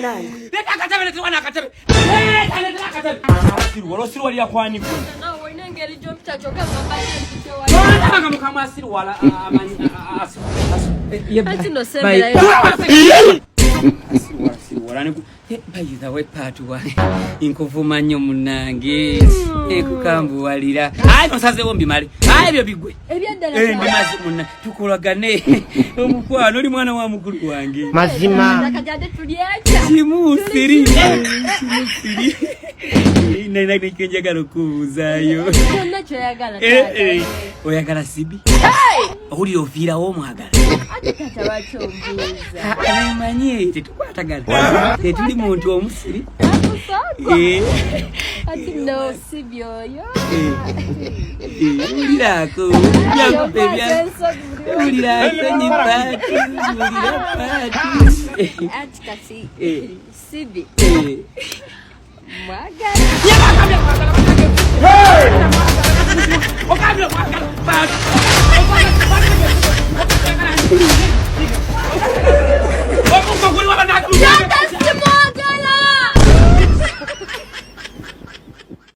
munange. Leta akatebe leta wana akatebe. Leta akatebe. Siru wali yakwani ko. Na wone ngeri jo mtachoka mbali mtewa. Bana kama asiru wala Ati no sembera yo. Wala ni bayiza we patu wa inkuvuma nnyo munange ekukambuwalira ayi musaze wombi mali ayi byo bigwe Ebyaddala. Ndimazi munna tukolagane omukwano oli mwana wa mukulu wange mazima Nakajade tuliecha. Simusiri nina kenjagala okubuuzaayo Nacho yagala. oyagala sibi oli oviira wo mwagala Ati tata wacho mbuza. Manye tetukwatagana tetuli muntu omusiri Ati no sibyoyo. ulirako ulirako nyipati Ati kasi sibi. Mwagala. Hey!